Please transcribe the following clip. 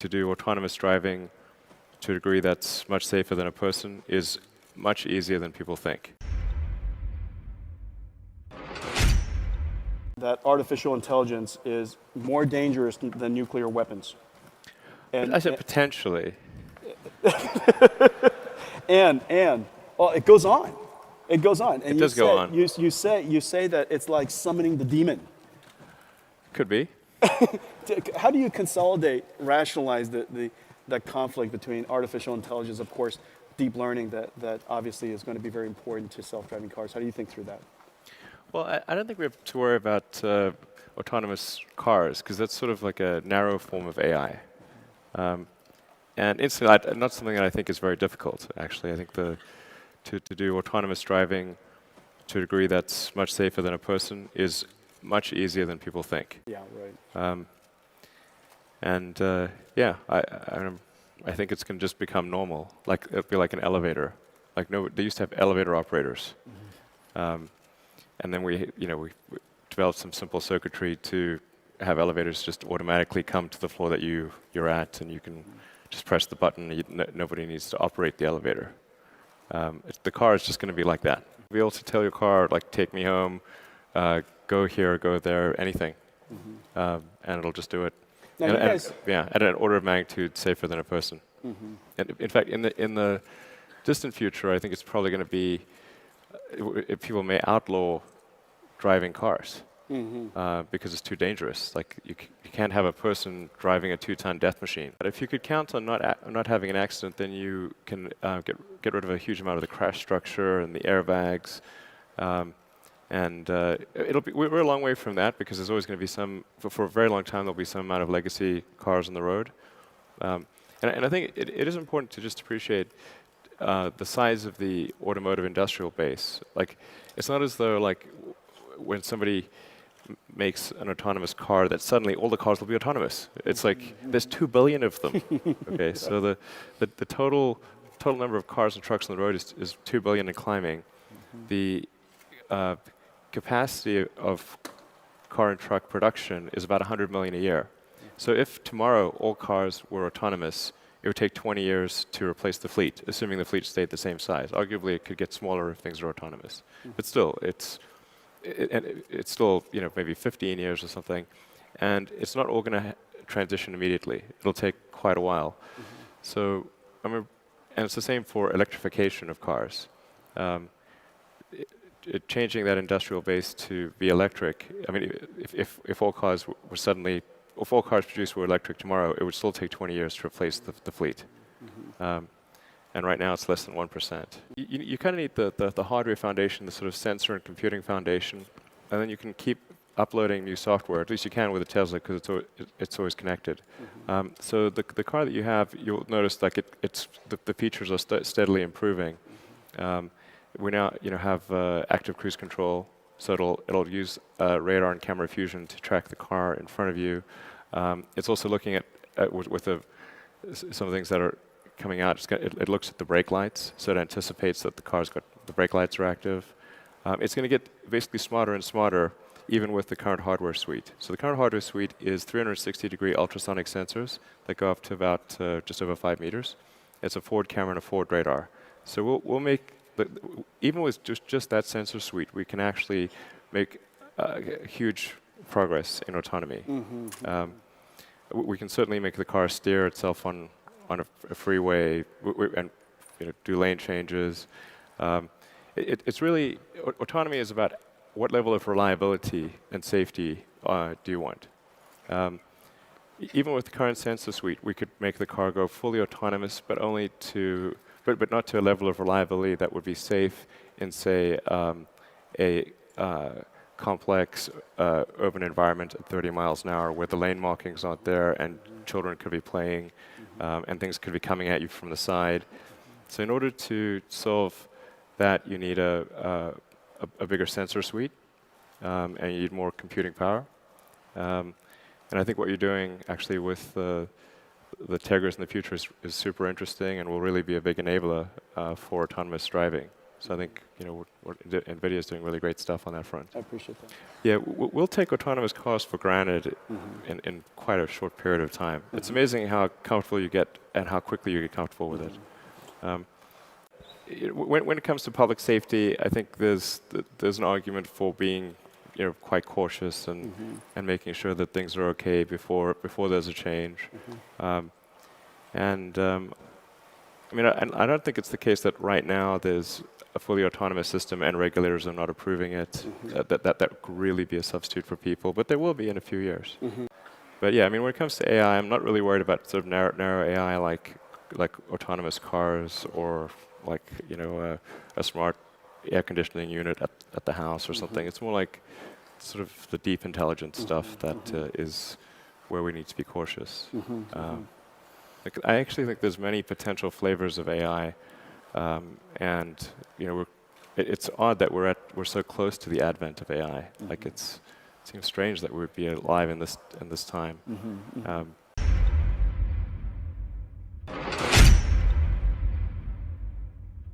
To do autonomous driving to a degree that's much safer than a person is much easier than people think. That artificial intelligence is more dangerous than nuclear weapons. I said potentially. Well, it goes on. It goes on. And It does go on. You say that it's like summoning the demon. Could be. How do you consolidate, rationalize that conflict between artificial intelligence, of course, deep learning that obviously is going to be very important to self-driving cars? How do you think through that? Well, I don't think we have to worry about autonomous cars because that's sort of like a narrow form of AI. And instantly, not something that I think is very difficult, actually. I think to do autonomous driving to a degree that's much safer than a person is much easier than people think. Yeah, right. I think it's going to just become normal. Like it'll be like an elevator. Like they used to have elevator operators, and then we developed some simple circuitry to have elevators just automatically come to the floor that you're at, and you can just press the button. Nobody needs to operate the elevator. The car is just going to be like that. You'll be able to tell your car, like, take me home, go here, go there, anything, and it'll just do it. Now At an order of magnitude safer than a person. And in fact, in the distant future, I think it's probably going to be people may outlaw driving cars because it's too dangerous. Like you can't have a person driving a 2-ton death machine. But if you could count on not having an accident, then you can get rid of a huge amount of the crash structure and the airbags. We're a long way from that because there's always going to be for a very long time, there'll be some amount of legacy cars on the road. And I think it is important to just appreciate the size of the automotive industrial base. Like, it's not as though, like, when somebody makes an autonomous car that suddenly all the cars will be autonomous. It's like there's 2 billion of them. Okay, so the total number of cars and trucks on the road is 2 billion and climbing. The capacity of car and truck production is about 100 million a year. So if tomorrow all cars were autonomous, it would take 20 years to replace the fleet, assuming the fleet stayed the same size. Arguably, it could get smaller if things are autonomous. But still, it's still maybe 15 years or something, and it's not all going to transition immediately. It'll take quite a while. So and it's the same for electrification of cars. Changing that industrial base to be electric. I mean, if all cars if all cars produced were electric tomorrow, it would still take 20 years to replace the fleet. And right now, it's less than 1%. You kind of need the hardware foundation, the sort of sensor and computing foundation, and then you can keep uploading new software. At least you can with a Tesla because it's always connected. So the car that you have, you'll notice like the features are steadily improving. We now have active cruise control, so it'll use radar and camera fusion to track the car in front of you. It's also looking at some of the things that are coming out. It looks at the brake lights, so it anticipates that the brake lights are active. It's going to get basically smarter and smarter, even with the current hardware suite. So the current hardware suite is 360-degree ultrasonic sensors that go up to about just over 5 meters. It's a forward camera and a forward radar. So we'll make even with just that sensor suite, we can actually make huge progress in autonomy. We can certainly make the car steer itself on a freeway and do lane changes. It's really autonomy is about what level of reliability and safety do you want. Even with the current sensor suite, we could make the car go fully autonomous, but not to a level of reliability that would be safe in, say, a complex urban environment at 30 miles an hour where the lane markings aren't there and children could be playing and things could be coming at you from the side. So in order to solve that, you need a bigger sensor suite and you need more computing power. And I think what you're doing actually with the Tigers in the future is super interesting and will really be a big enabler for autonomous driving. So I think NVIDIA is doing really great stuff on that front. I appreciate that. Yeah, we'll take autonomous cars for granted in quite a short period of time. It's amazing how comfortable you get and how quickly you get comfortable with it. When it comes to public safety, I think there's an argument for being quite cautious and making sure that things are okay before there's a change. I mean, I don't think it's the case that right now there's a fully autonomous system and regulators are not approving it. That could really be a substitute for people, but there will be in a few years. But yeah, I mean, when it comes to AI, I'm not really worried about sort of narrow AI like autonomous cars or like a smart air conditioning unit at the house or something. It's more like sort of the deep intelligence stuff that is where we need to be cautious. I actually think there's many potential flavors of AI, and it's odd that we're so close to the advent of AI. Like it seems strange that we would be alive in this time.